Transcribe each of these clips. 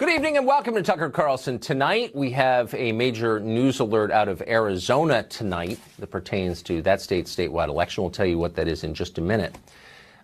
Good evening and welcome to Tucker Carlson. Tonight we have a major news alert out of Arizona tonight that pertains to that state's statewide election. We'll tell you what that is in just a minute.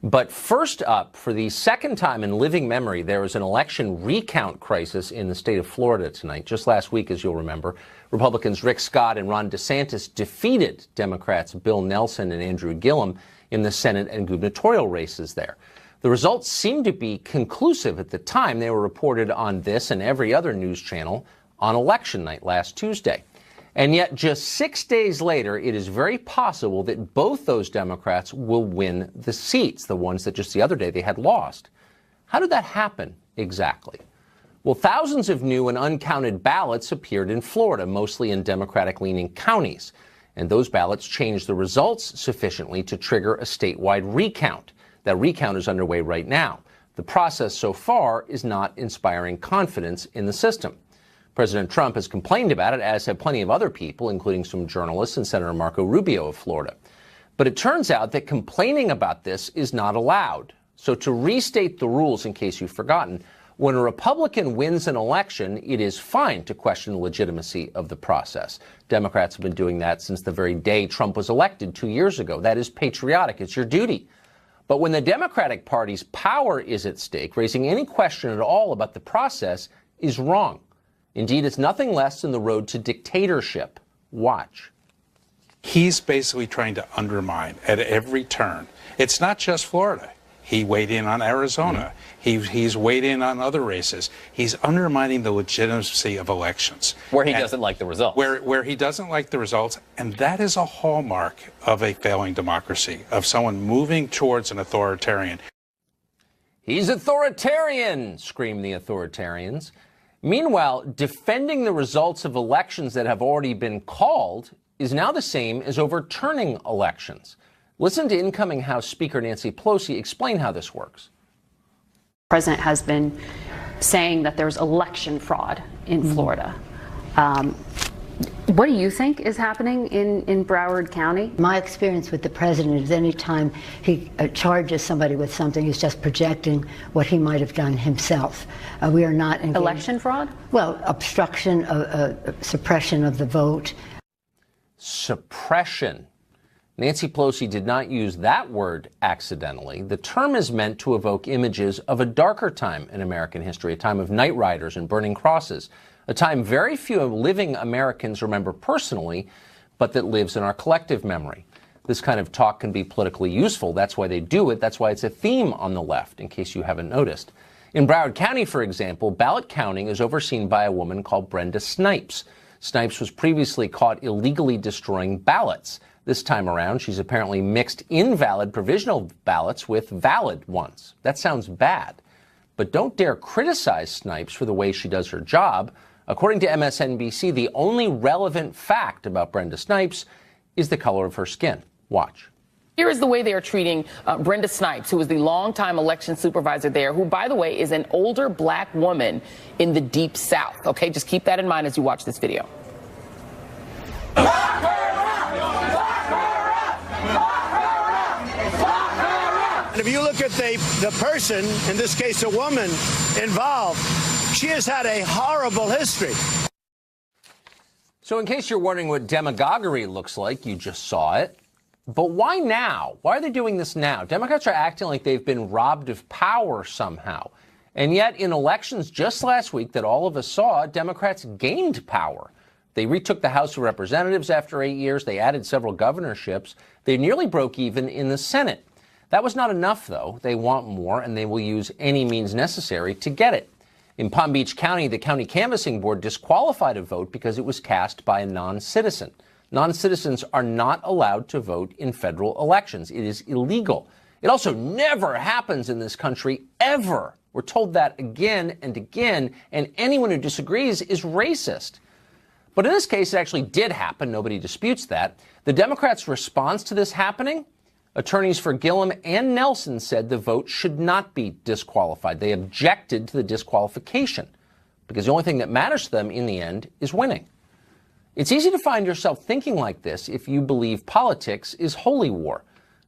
But first up, for the second time in living memory, there was an election recount crisis in the state of Florida tonight. Just last week, as you'll remember, Republicans Rick Scott and Ron DeSantis defeated Democrats Bill Nelson and Andrew Gillum in the Senate and gubernatorial races there. The results seemed to be conclusive at the time. They were reported on this and every other news channel on election night last Tuesday. And yet just 6 days later, it is very possible that both those Democrats will win the seats, the ones that just the other day they had lost. How did that happen exactly? Well, thousands of new and uncounted ballots appeared in Florida, mostly in Democratic-leaning counties. And those ballots changed the results sufficiently to trigger a statewide recount. That recount is underway right now. The process so far is not inspiring confidence in the system. President Trump has complained about it, as have plenty of other people, including some journalists and Senator Marco Rubio of Florida. But it turns out that complaining about this is not allowed. So to restate the rules, in case you've forgotten, when a Republican wins an election, it is fine to question the legitimacy of the process. Democrats have been doing that since the very day Trump was elected 2 years ago. That is patriotic. It's your duty. But when the Democratic Party's power is at stake, raising any question at all about the process is wrong. Indeed, it's nothing less than the road to dictatorship. Watch. He's basically trying to undermine at every turn. It's not just Florida. He weighed in on Arizona. He's weighed in on other races. He's undermining the legitimacy of elections. Where he doesn't like the results. Where he doesn't like the results. And that is a hallmark of a failing democracy, of someone moving towards an authoritarian. He's authoritarian, scream the authoritarians. Meanwhile, defending the results of elections that have already been called is now the same as overturning elections. Listen to incoming House Speaker Nancy Pelosi explain how this works. The president has been saying that there's election fraud in Florida. What do you think is happening in Broward County? My experience with the president is any time he charges somebody with something, he's just projecting what he might have done himself. We are not engaged. Election fraud? Well, obstruction, suppression of the vote. Suppression. Nancy Pelosi did not use that word accidentally. The term is meant to evoke images of a darker time in American history, a time of night riders and burning crosses, a time very few living Americans remember personally, but that lives in our collective memory. This kind of talk can be politically useful. That's why they do it. That's why it's a theme on the left, in case you haven't noticed. In Broward County, for example, ballot counting is overseen by a woman called Brenda Snipes. Snipes was previously caught illegally destroying ballots. This time around, she's apparently mixed invalid provisional ballots with valid ones. That sounds bad. But don't dare criticize Snipes for the way she does her job. According to MSNBC, the only relevant fact about Brenda Snipes is the color of her skin. Watch. Here is the way they are treating Brenda Snipes, who is the longtime election supervisor there, who, by the way, is an older black woman in the Deep South. Okay, just keep that in mind as you watch this video. And if you look at the person, in this case a woman, involved, she has had a horrible history. So in case you're wondering what demagoguery looks like, you just saw it. But why now? Why are they doing this now? Democrats are acting like they've been robbed of power somehow. And yet in elections just last week that all of us saw, Democrats gained power. They retook the House of Representatives after 8 years. They added several governorships. They nearly broke even in the Senate. That was not enough, though. They want more, and they will use any means necessary to get it. In Palm Beach County, the county canvassing board disqualified a vote because it was cast by a non-citizen. Non-citizens are not allowed to vote in federal elections. It is illegal. It also never happens in this country, ever. We're told that again and again, and anyone who disagrees is racist. But in this case, it actually did happen. Nobody disputes that. The Democrats' response to this happening? Attorneys for Gillum and Nelson said the vote should not be disqualified. They objected to the disqualification because the only thing that matters to them in the end is winning. It's easy to find yourself thinking like this if you believe politics is holy war.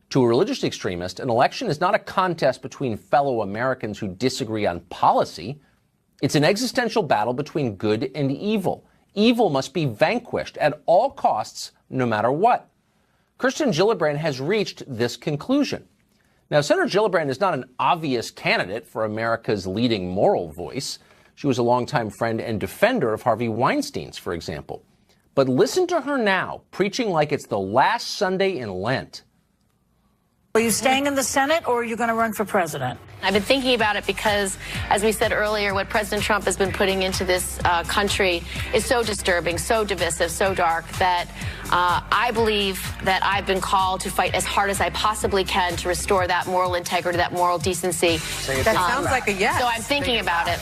To a religious extremist, an election is not a contest between fellow Americans who disagree on policy. It's an existential battle between good and evil. Evil must be vanquished at all costs, no matter what. Kirsten Gillibrand has reached this conclusion. Now, Senator Gillibrand is not an obvious candidate for America's leading moral voice. She was a longtime friend and defender of Harvey Weinstein's, for example. But listen to her now, preaching like it's the last Sunday in Lent. Are you staying in the Senate, or are you going to run for president? I've been thinking about it because, as we said earlier, what President Trump has been putting into this country is so disturbing, so divisive, so dark, that I believe that I've been called to fight as hard as I possibly can to restore that moral integrity, that moral decency. That sounds like a yes. So I'm thinking about it.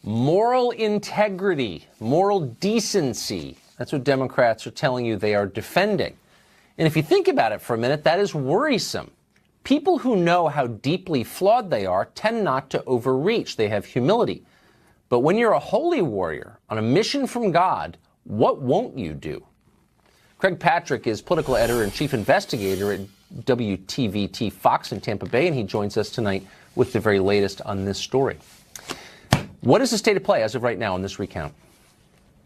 Moral integrity, moral decency. That's what Democrats are telling you they are defending. And if you think about it for a minute, that is worrisome. People who know how deeply flawed they are tend not to overreach. They have humility. But when you're a holy warrior on a mission from God, what won't you do? Craig Patrick is political editor and chief investigator at WTVT Fox in Tampa Bay, and he joins us tonight with the very latest on this story. What is the state of play as of right now in this recount?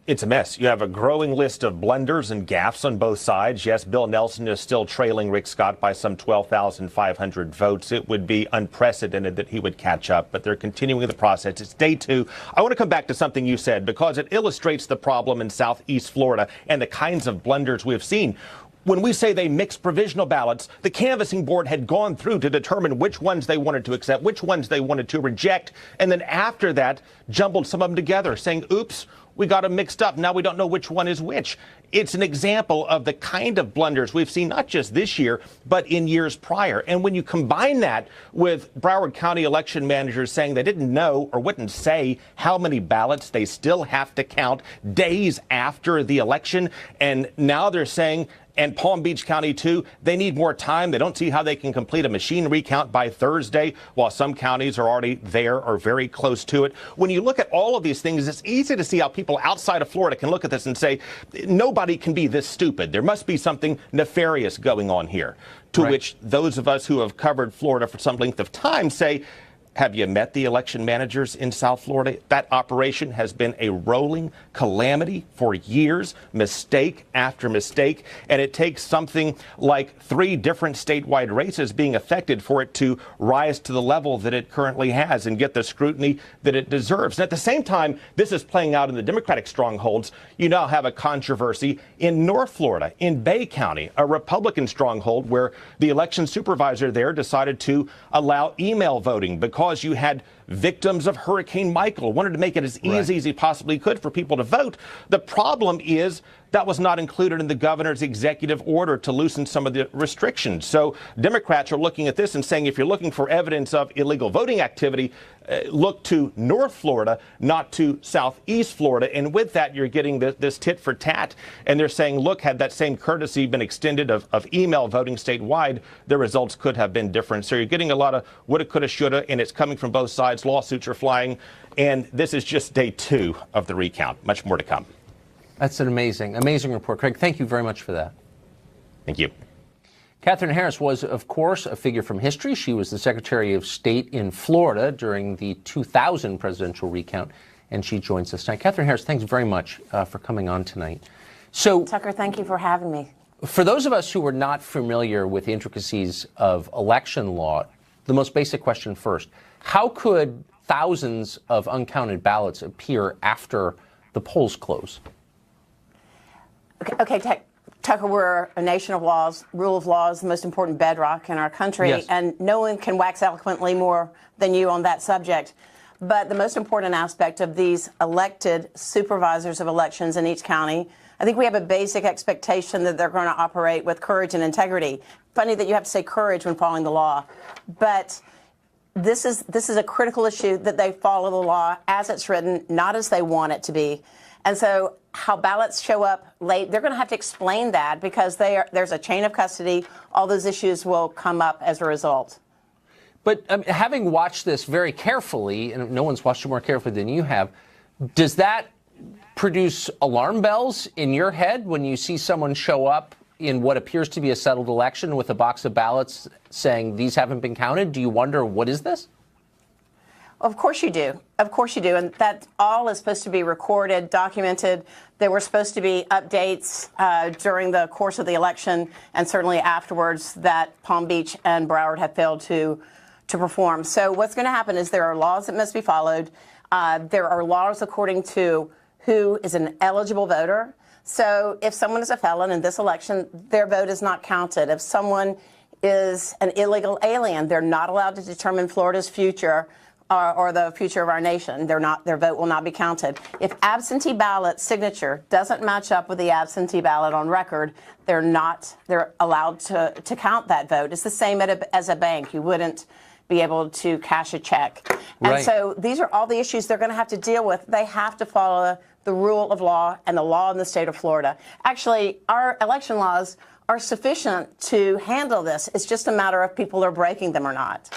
It's a mess. You have a growing list of blunders and gaffes on both sides. Yes, Bill Nelson is still trailing Rick Scott by some 12,500 votes. It would be unprecedented that he would catch up, but they're continuing the process. It's day two. I want to come back to something you said because it illustrates the problem in Southeast Florida and the kinds of blunders we've seen. When we say they mixed provisional ballots, the canvassing board had gone through to determine which ones they wanted to accept, which ones they wanted to reject, and then after that, jumbled some of them together, saying, oops, we got them mixed up. Now we don't know which one is which. It's an example of the kind of blunders we've seen not just this year, but in years prior. And when you combine that with Broward County election managers saying they didn't know or wouldn't say how many ballots they still have to count days after the election, and now they're saying, and Palm Beach County, too, they need more time. They don't see how they can complete a machine recount by Thursday, while some counties are already there or very close to it. When you look at all of these things, it's easy to see how people outside of Florida can look at this and say, nobody can be this stupid. There must be something nefarious going on here. To which those of us who have covered Florida for some length of time say, have you met the election managers in South Florida? That operation has been a rolling calamity for years, mistake after mistake, and it takes something like 3 different statewide races being affected for it to rise to the level that it currently has and get the scrutiny that it deserves. And at the same time, this is playing out in the Democratic strongholds. You now have a controversy in North Florida, in Bay County, a Republican stronghold where the election supervisor there decided to allow email voting because you had victims of Hurricane Michael, wanted to make it as easy as he possibly could for people to vote. The problem is that was not included in the governor's executive order to loosen some of the restrictions. So Democrats are looking at this and saying, if you're looking for evidence of illegal voting activity, look to North Florida, not to Southeast Florida. And with that, you're getting this tit for tat. And they're saying, look, had that same courtesy been extended of email voting statewide, the results could have been different. So you're getting a lot of woulda, coulda, shoulda, and it's coming from both sides. Lawsuits are flying. And this is just day 2 of the recount. Much more to come. That's an amazing report. Craig, thank you very much for that. Thank you. Katherine Harris was, of course, a figure from history. She was the Secretary of State in Florida during the 2000 presidential recount, and she joins us tonight. Katherine Harris, thanks very much for coming on tonight. So, Tucker, thank you for having me. For those of us who are not familiar with the intricacies of election law, the most basic question first. How could thousands of uncounted ballots appear after the polls close? Okay, Tucker, we're a nation of laws. Rule of law is the most important bedrock in our country, Yes. and no one can wax eloquently more than you on that subject. But the most important aspect of these elected supervisors of elections in each county, I think we have a basic expectation that they're going to operate with courage and integrity. Funny that you have to say courage when following the law, but this is a critical issue that they follow the law as it's written, not as they want it to be. And so how ballots show up late, they're going to have to explain that because there's a chain of custody. All those issues will come up as a result. But having watched this very carefully, and no one's watched it more carefully than you have, does that produce alarm bells in your head when you see someone show up in what appears to be a settled election with a box of ballots saying these haven't been counted? Do you wonder, what is this? Of course you do. Of course you do. And that all is supposed to be recorded, documented. There were supposed to be updates during the course of the election and certainly afterwards that Palm Beach and Broward have failed to perform. So what's going to happen is there are laws that must be followed. There are laws according to who is an eligible voter. So if someone is a felon in this election, their vote is not counted. If someone is an illegal alien, they're not allowed to determine Florida's future or the future of our nation. Their vote will not be counted. If absentee ballot signature doesn't match up with the absentee ballot on record, they're allowed to count that vote. It's the same as a bank. You wouldn't be able to cash a check. And Right. so these are all the issues they're going to have to deal with. They have to follow the rule of law and the law in the state of Florida. Actually, our election laws are sufficient to handle this. It's just a matter of people are breaking them or not.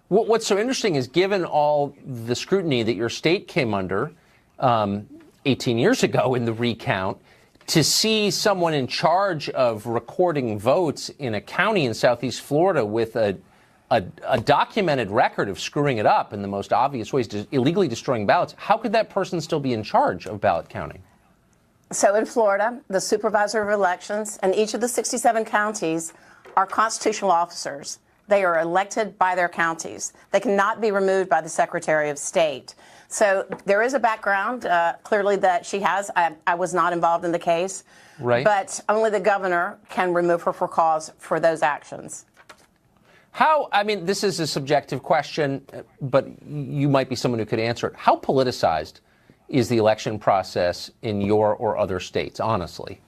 What's so interesting is, given all the scrutiny that your state came under 18 years ago in the recount, to see someone in charge of recording votes in a county in Southeast Florida with a documented record of screwing it up in the most obvious ways, illegally destroying ballots, how could that person still be in charge of ballot counting? So in Florida, the supervisor of elections and each of the 67 counties are constitutional officers. They are elected by their counties. They cannot be removed by the Secretary of State. So there is a background, clearly, that she has. I was not involved in the case. Right. But only the governor can remove her for cause for those actions. I mean, this is a subjective question, but you might be someone who could answer it. How politicized is the election process in your or other states, honestly?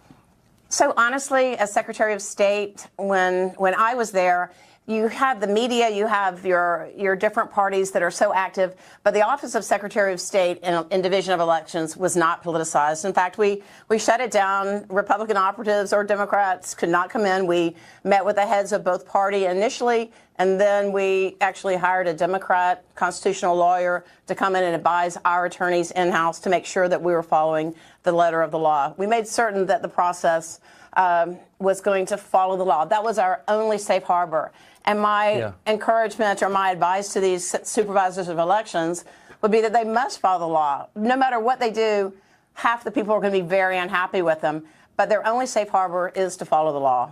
So honestly, as Secretary of State, when I was there, you have the media, you have your different parties that are so active, but the Office of Secretary of State in Division of Elections was not politicized. In fact, we shut it down. Republican operatives or Democrats could not come in. We met with the heads of both party initially, and then we actually hired a Democrat constitutional lawyer to come in and advise our attorneys in-house to make sure that we were following the letter of the law. We made certain that the process was going to follow the law. That was our only safe harbor. And my encouragement or my advice to these supervisors of elections would be that they must follow the law. No matter what they do, half the people are going to be very unhappy with them. But their only safe harbor is to follow the law.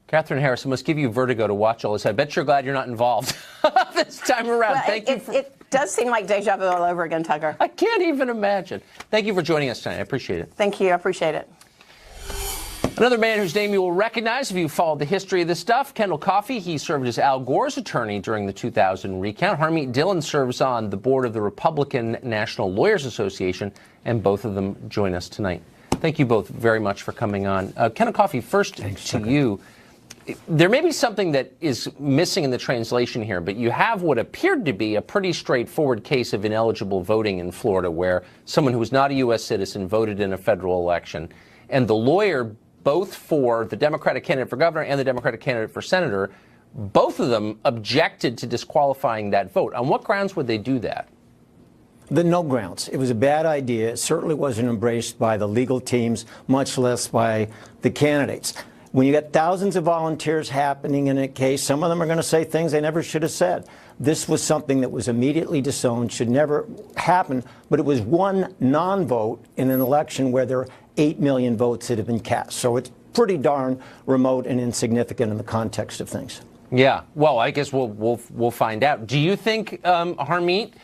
Catherine Harris, it must give you vertigo to watch all this. I bet you're glad you're not involved this time around. Well, Thank you. It does seem like deja vu all over again, Tucker. I can't even imagine. Thank you for joining us tonight. I appreciate it. Thank you. I appreciate it. Another man whose name you will recognize if you followed the history of this stuff, Kendall Coffey. He served as Al Gore's attorney during the 2000 recount. Harmeet Dillon serves on the board of the Republican National Lawyers Association, and both of them join us tonight. Thank you both very much for coming on. Kendall Coffey, first to you. There may be something that is missing in the translation here, but you have what appeared to be a pretty straightforward case of ineligible voting in Florida, where someone who was not a U.S. citizen voted in a federal election, and the lawyer, both for the Democratic candidate for governor and the Democratic candidate for senator, both of them objected to disqualifying that vote. On what grounds would they do that? No grounds. It was a bad idea. It certainly wasn't embraced by the legal teams, much less by the candidates. When you get thousands of volunteers happening in a case, some of them are going to say things they never should have said. This was something that was immediately disowned, should never happen, but it was one non-vote in an election where there are 8 million votes that have been cast. So it's pretty darn remote and insignificant in the context of things. Yeah, well, I guess we'll find out. Do you think, Harmeet,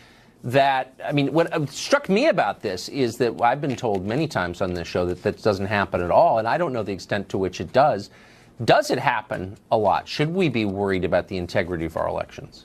that, I mean, what struck me about this is that I've been told many times on this show that that doesn't happen at all, and I don't know the extent to which it does. Does it happen a lot? Should we be worried about the integrity of our elections?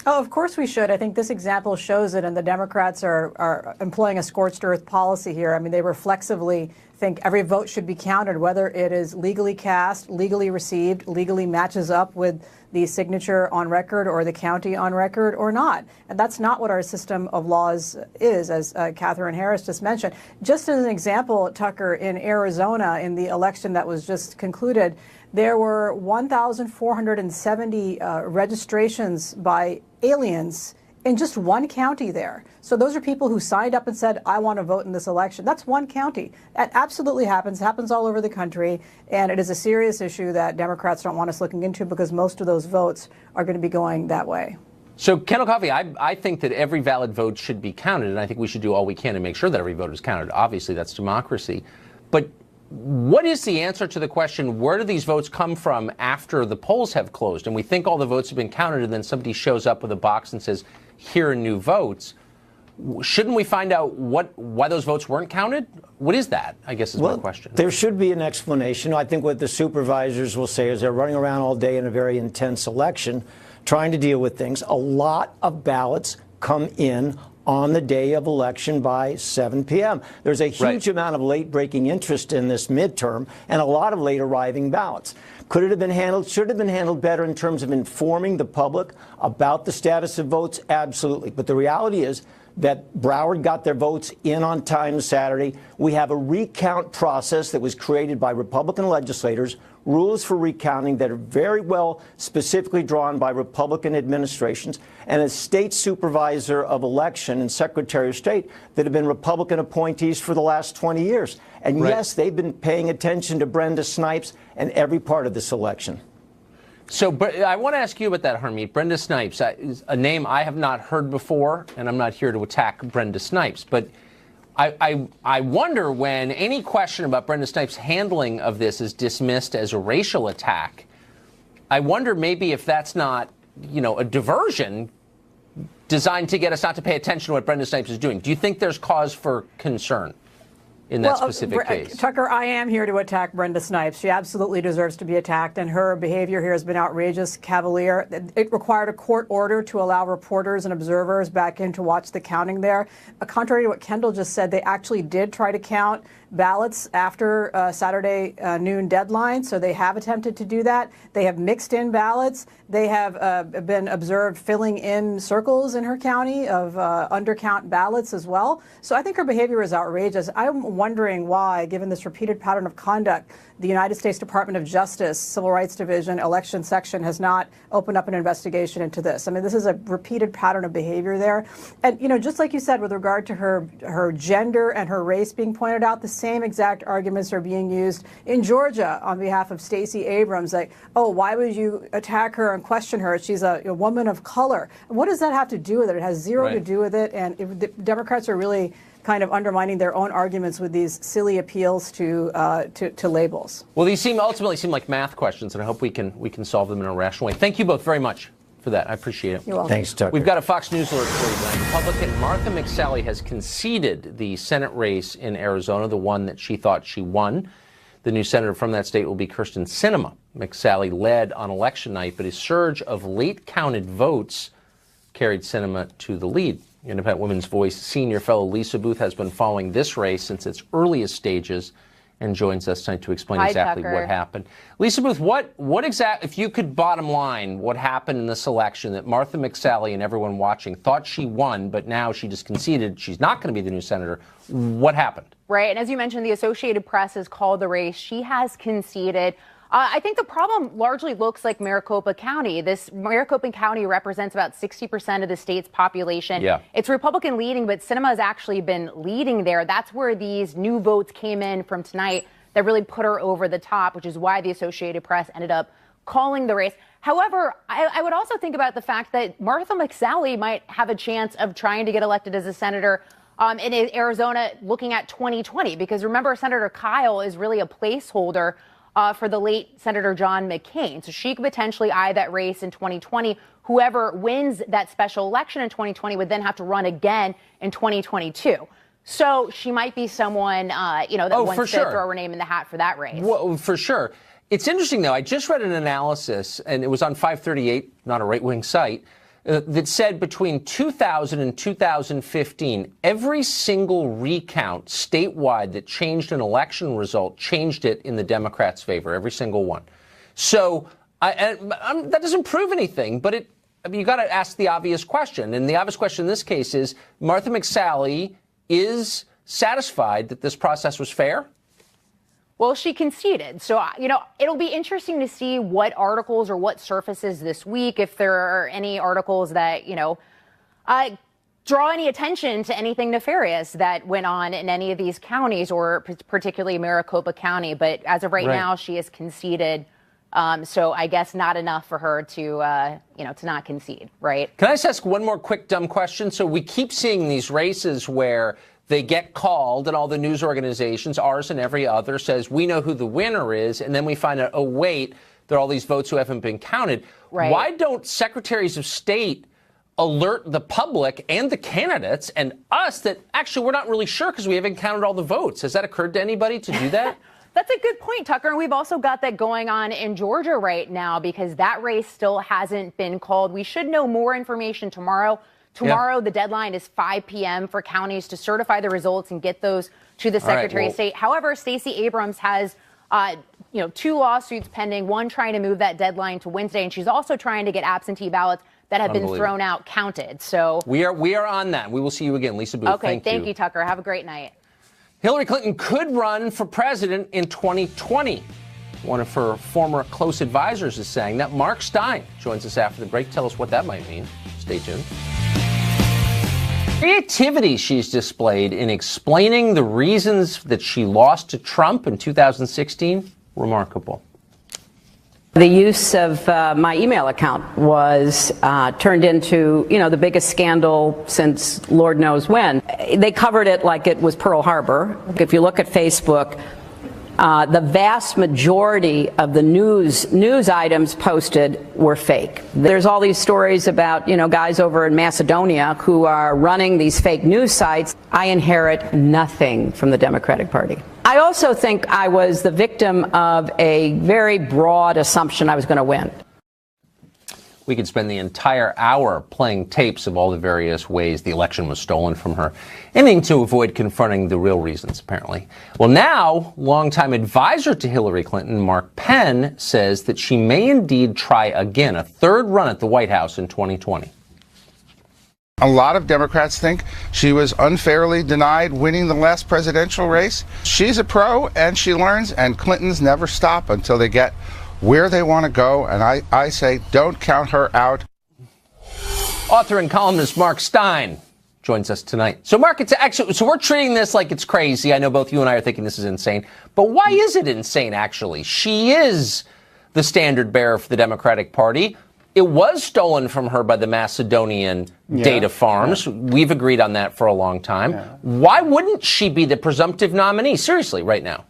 Oh, of course we should. I think this example shows it, and the Democrats are employing a scorched earth policy here. I mean, they reflexively think every vote should be counted, whether it is legally cast, legally received, legally matches up with the signature on record or the county on record or not. And that's not what our system of laws is, as Catherine Harris just mentioned. Just as an example, Tucker, in Arizona, in the election that was just concluded, there were 1,470 registrations by aliens in just one county there. So those are people who signed up and said, I want to vote in this election. That's one county. That absolutely happens all over the country. And it is a serious issue that Democrats don't want us looking into, because most of those votes are going to be going that way. So, Kendall Coffey, I think that every valid vote should be counted, and I think we should do all we can to make sure that every vote is counted. Obviously, that's democracy. But what is the answer to the question, where do these votes come from after the polls have closed? And we think all the votes have been counted, and then somebody shows up with a box and says, here are new votes. Shouldn't we find out why those votes weren't counted? What is that, I guess, is my question. There should be an explanation. I think what the supervisors will say is they're running around all day in a very intense election trying to deal with things. A lot of ballots come in on the day of election by 7 p.m. There's a huge amount of late-breaking interest in this midterm and a lot of late-arriving ballots. Could it have been handled? Should it have been handled better in terms of informing the public about the status of votes? Absolutely. But the reality is that Broward got their votes in on time Saturday. We have a recount process that was created by Republican legislators, rules for recounting that are very well specifically drawn by Republican administrations, and a state supervisor of election and secretary of state that have been Republican appointees for the last 20 years. And yes, they've been paying attention to Brenda Snipes and every part of this election. So I want to ask you about that, Harmeet. Brenda Snipes, a name I have not heard before, and I'm not here to attack Brenda Snipes, but I wonder when any question about Brenda Snipes' handling of this is dismissed as a racial attack, I wonder maybe if that's not, a diversion designed to get us not to pay attention to what Brenda Snipes is doing. Do you think there's cause for concern in that specific case? Tucker, I am here to attack Brenda Snipes. She absolutely deserves to be attacked, and her behavior here has been outrageous, cavalier. It required a court order to allow reporters and observers back in to watch the counting there. Contrary to what Kendall just said, they actually did try to count ballots after Saturday noon deadline, so they have attempted to do that. They have mixed in ballots. They have been observed filling in circles in her county of undercount ballots as well. So I think her behavior is outrageous. I'm wondering why, given this repeated pattern of conduct, the United States Department of Justice, Civil Rights Division, Election Section has not opened up an investigation into this. I mean, this is a repeated pattern of behavior there. And, just like you said, with regard to her gender and her race being pointed out, the same exact arguments are being used in Georgia on behalf of Stacey Abrams. Like, oh, why would you attack her and question her? She's a woman of color. What does that have to do with it? It has zero to do with it. And the Democrats are really kind of undermining their own arguments with these silly appeals to labels. Well, these ultimately seem like math questions, and I hope we can solve them in a rational way. Thank you both very much for that. I appreciate it. You're welcome. Thanks, Tucker. We've got a Fox News alert for you tonight. Republican Martha McSally has conceded the Senate race in Arizona, the one that she thought she won. The new senator from that state will be Kyrsten Sinema. McSally led on election night, but a surge of late-counted votes carried Sinema to the lead. Independent Women's Voice senior fellow Lisa Booth has been following this race since its earliest stages and joins us tonight to explain exactly what happened. Lisa Booth, what exactly, if you could bottom line what happened in this election that Martha McSally and everyone watching thought she won, but now she just conceded she's not going to be the new senator, what happened? Right, and as you mentioned, the Associated Press has called the race. She has conceded. I think the problem largely looks like Maricopa County. This Maricopa County represents about 60% of the state's population. Yeah. It's Republican leading, but Sinema has actually been leading there. That's where these new votes came in from tonight that really put her over the top, which is why the Associated Press ended up calling the race. However, I would also think about the fact that Martha McSally might have a chance of trying to get elected as a senator in Arizona looking at 2020, because remember, Senator Kyle is really a placeholder for the late Senator John McCain. So she could potentially eye that race in 2020. Whoever wins that special election in 2020 would then have to run again in 2022. So she might be someone, that wants to throw her name in the hat for that race. Well, for sure. It's interesting, though. I just read an analysis, and it was on 538, not a right-wing site, that said between 2000 and 2015, every single recount statewide that changed an election result changed it in the Democrats' favor, every single one. So that doesn't prove anything, but you got to ask the obvious question. And the obvious question in this case is, Martha McSally is satisfied that this process was fair? Well, she conceded. So, it'll be interesting to see what articles or what surfaces this week, if there are any articles that, draw any attention to anything nefarious that went on in any of these counties, or particularly Maricopa County. But as of right now, she has conceded So I guess not enough for her to, to not concede, right? Can I just ask one more quick dumb question? So we keep seeing these races where they get called and all the news organizations, ours and every other, says we know who the winner is. And then we find out, oh, wait, there are all these votes who haven't been counted. Right. Why don't secretaries of state alert the public and the candidates and us that actually we're not really sure because we haven't counted all the votes? Has that occurred to anybody to do that? That's a good point, Tucker. And we've also got that going on in Georgia right now because that race still hasn't been called. We should know more information tomorrow. Tomorrow, the deadline is 5 p.m. for counties to certify the results and get those to the Secretary of State. However, Stacey Abrams has, 2 lawsuits pending, one trying to move that deadline to Wednesday, and she's also trying to get absentee ballots that have been thrown out counted. So we are on that. We will see you again, Lisa Booth. Okay, thank you, Tucker. Have a great night. Hillary Clinton could run for president in 2020. One of her former close advisors is saying that. Mark Stein joins us after the break. Tell us what that might mean. Stay tuned. Creativity she's displayed in explaining the reasons that she lost to Trump in 2016, remarkable. The use of my email account was turned into, the biggest scandal since Lord knows when. They covered it like it was Pearl Harbor. If you look at Facebook, the vast majority of the news items posted were fake. There's all these stories about, guys over in Macedonia who are running these fake news sites. I inherit nothing from the Democratic Party. I also think I was the victim of a very broad assumption I was going to win. We could spend the entire hour playing tapes of all the various ways the election was stolen from her. Anything to avoid confronting the real reasons, apparently. Well, now, longtime advisor to Hillary Clinton, Mark Penn, says that she may indeed try again, a third run at the White House in 2020. A lot of Democrats think she was unfairly denied winning the last presidential race. She's a pro, and she learns, and Clintons never stop until they get where they want to go, and I say don't count her out. Author and columnist Mark Stein joins us tonight. So Mark, so we're treating this like it's crazy. I know both you and I are thinking this is insane, but why is it insane, actually? She is the standard bearer for the Democratic Party. It was stolen from her by the Macedonian data farms. Yeah. We've agreed on that for a long time. Yeah. Why wouldn't she be the presumptive nominee, seriously, right now?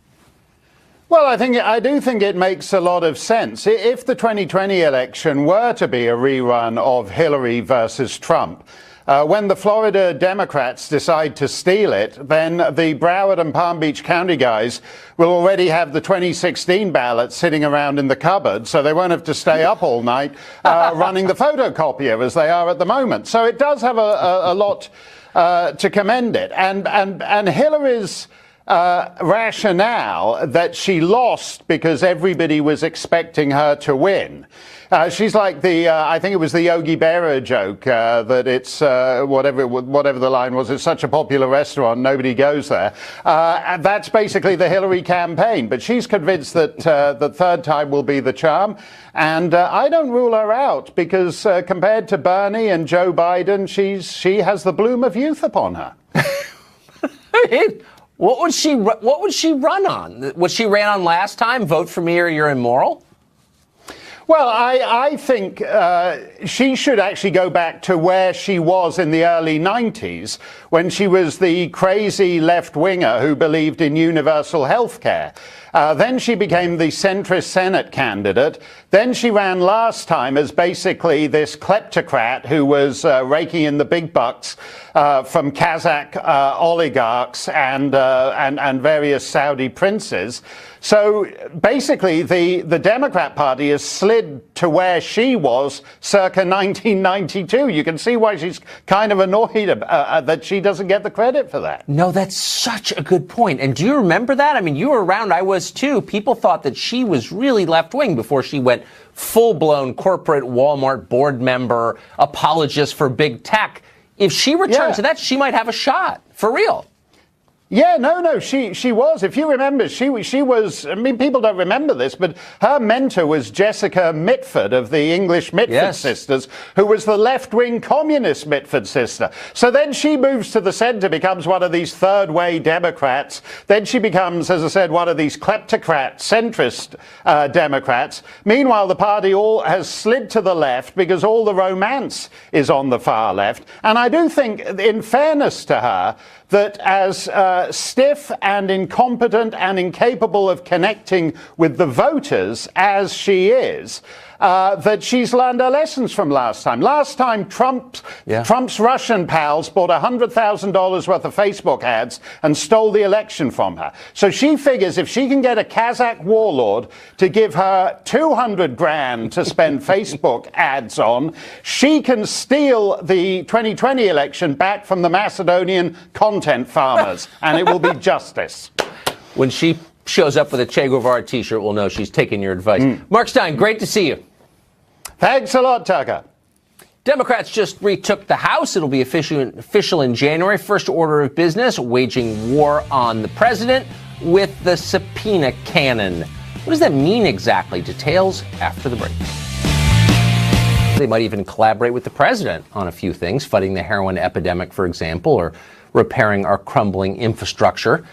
Well, I do think it makes a lot of sense. If the 2020 election were to be a rerun of Hillary versus Trump, when the Florida Democrats decide to steal it, then the Broward and Palm Beach County guys will already have the 2016 ballots sitting around in the cupboard, so they won't have to stay up all night running the photocopier as they are at the moment. So it does have a lot to commend it. And Hillary's rationale that she lost because everybody was expecting her to win. She's like I think it was the Yogi Berra joke, that it's, whatever the line was, it's such a popular restaurant, nobody goes there. And that's basically the Hillary campaign. But she's convinced that the third time will be the charm. And I don't rule her out because compared to Bernie and Joe Biden, she has the bloom of youth upon her. What would she run on? What she ran on last time? Vote for me or you're immoral? Well, I think she should actually go back to where she was in the early 90s when she was the crazy left-winger who believed in universal health care. Then she became the centrist Senate candidate. Then she ran last time as basically this kleptocrat who was raking in the big bucks from Kazakh oligarchs and various Saudi princes. So basically, the Democrat Party has slid to where she was circa 1992. You can see why she's kind of annoyed that she doesn't get the credit for that. No, that's such a good point. And do you remember that? I mean, you were around. I was too. People thought that she was really left-wing before she went full-blown corporate Walmart board member, apologist for big tech. If she returned to that, she might have a shot. For real. Yeah, no, she was. If you remember, she was, I mean, people don't remember this, but her mentor was Jessica Mitford of the English Mitford sisters, who was the left-wing communist Mitford sister. So then she moves to the centre, becomes one of these third-way Democrats. Then she becomes, as I said, one of these kleptocrat, centrist Democrats. Meanwhile, the party all has slid to the left because all the romance is on the far left. And I do think, in fairness to her, that as stiff and incompetent and incapable of connecting with the voters as she is, that she's learned her lessons from last time. Last time, Trump's Russian pals bought $100,000 worth of Facebook ads and stole the election from her. So she figures if she can get a Kazakh warlord to give her 200 grand to spend Facebook ads on, she can steal the 2020 election back from the Macedonian content farmers, and it will be justice. When she shows up with a Che Guevara t-shirt, we'll know she's taking your advice. Mark Stein, great to see you. Thanks a lot, Tucker. Democrats just retook the House. It'll be official in January. First order of business, waging war on the president with the subpoena cannon. What does that mean exactly? Details after the break. They might even collaborate with the president on a few things, fighting the heroin epidemic, for example, or repairing our crumbling infrastructure.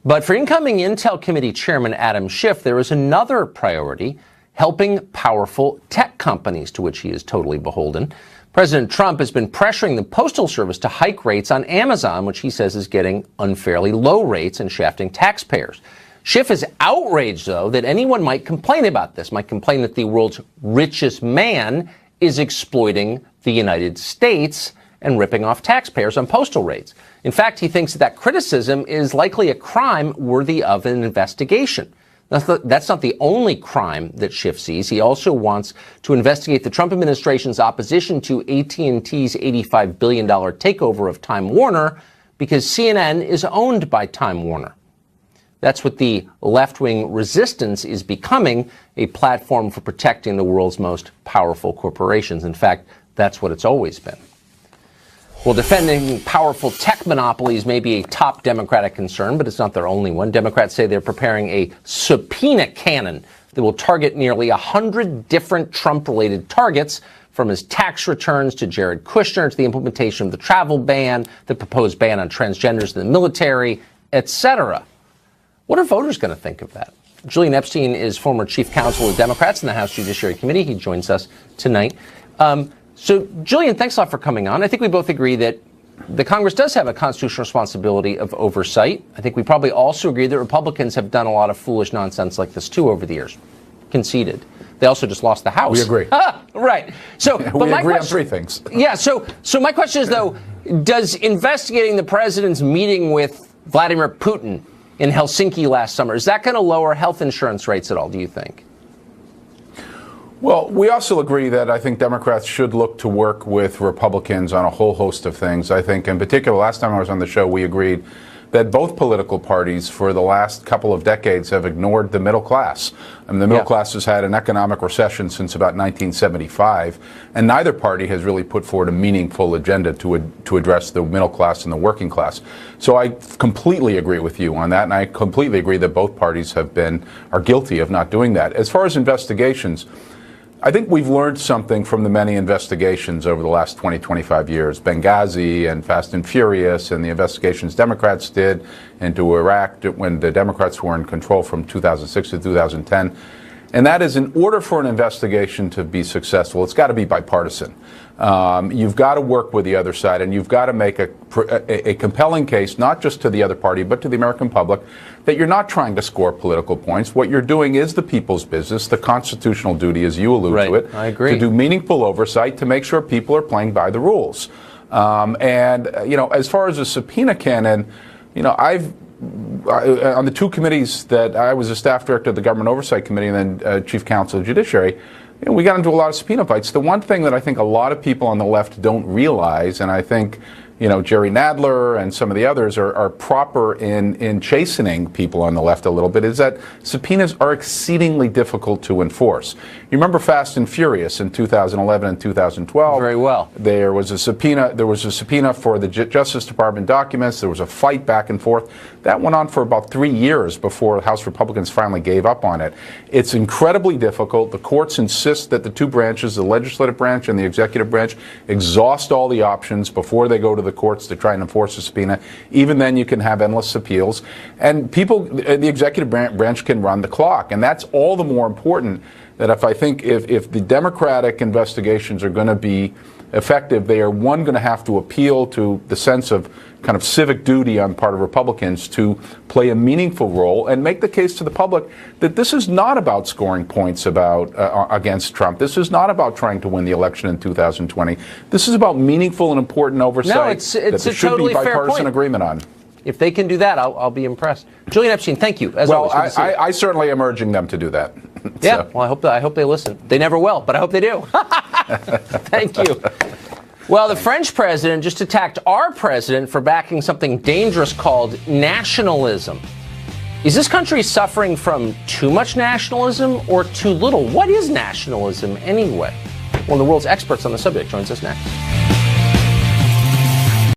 But for incoming Intel Committee Chairman Adam Schiff, there is another priority: helping powerful tech companies, to which he is totally beholden. President Trump has been pressuring the Postal Service to hike rates on Amazon, which he says is getting unfairly low rates and shafting taxpayers. Schiff is outraged, though, that anyone might complain about this, might complain that the world's richest man is exploiting the United States and ripping off taxpayers on postal rates. In fact, he thinks that criticism is likely a crime worthy of an investigation. That's not the only crime that Schiff sees. He also wants to investigate the Trump administration's opposition to AT&T's $85 billion takeover of Time Warner, because CNN is owned by Time Warner. That's what the left-wing resistance is becoming, a platform for protecting the world's most powerful corporations. In fact, that's what it's always been. Well, defending powerful tech monopolies may be a top Democratic concern, but it's not their only one. Democrats say they're preparing a subpoena cannon that will target nearly 100 different Trump-related targets, from his tax returns to Jared Kushner to the implementation of the travel ban, the proposed ban on transgenders in the military, etc. What are voters going to think of that? Julian Epstein is former chief counsel of Democrats in the House Judiciary Committee. He joins us tonight. So, Julian, thanks a lot for coming on. I think we both agree that the Congress does have a constitutional responsibility of oversight. I think we probably also agree that Republicans have done a lot of foolish nonsense like this, too, over the years. Conceded. They also just lost the House. We agree. Right. So, but we agree on three things. Yeah. So my question is, though, does investigating the president's meeting with Vladimir Putin in Helsinki last summer, is that going to lower health insurance rates at all, do you think? Well, we also agree that I think Democrats should look to work with Republicans on a whole host of things. I think in particular, last time I was on the show, we agreed that both political parties for the last couple of decades have ignored the middle class. I mean, the middle class has had an economic recession since about 1975, and neither party has really put forward a meaningful agenda to address the middle class and the working class. So I completely agree with you on that, and I completely agree that both parties are guilty of not doing that. As far as investigations, I think we've learned something from the many investigations over the last 20, 25 years. Benghazi and Fast and Furious and the investigations Democrats did into Iraq when the Democrats were in control from 2006 to 2010. And that is, in order for an investigation to be successful, it's got to be bipartisan. You've got to work with the other side, and you've got to make a compelling case, not just to the other party, but to the American public, that you're not trying to score political points. What you're doing is the people's business, the constitutional duty, as you allude to it, I agree. to do meaningful oversight, to make sure people are playing by the rules. As far as a subpoena cannon, on the two committees that I was a staff director of the Government Oversight Committee and then Chief Counsel of Judiciary, we got into a lot of subpoena fights. The one thing that I think a lot of people on the left don't realize, and I think Jerry Nadler and some of the others are proper in chastening people on the left a little bit, is that subpoenas are exceedingly difficult to enforce. You remember Fast and Furious in 2011 and 2012? Very well. There was a subpoena. There was a subpoena for the Justice Department documents. There was a fight back and forth. That went on for about 3 years before House Republicans finally gave up on it. It's incredibly difficult. The courts insist that the two branches, the legislative branch and the executive branch, exhaust all the options before they go to the courts to try and enforce a subpoena. Even then, you can have endless appeals. And the executive branch can run the clock. And that's all the more important that if the Democratic investigations are going to be effective, they are, one, going to have to appeal to the sense of kind of civic duty on part of Republicans to play a meaningful role and make the case to the public that this is not about scoring points against Trump. This is not about trying to win the election in 2020. This is about meaningful and important oversight that there should be bipartisan agreement on. If they can do that, I'll be impressed. Julian Epstein, thank you. As always, I certainly am urging them to do that. Yeah, well, I hope they listen. They never will, but I hope they do. Thank you. Well, the French president just attacked our president for backing something dangerous called nationalism. Is this country suffering from too much nationalism or too little? What is nationalism anyway? One of the world's experts on the subject joins us next.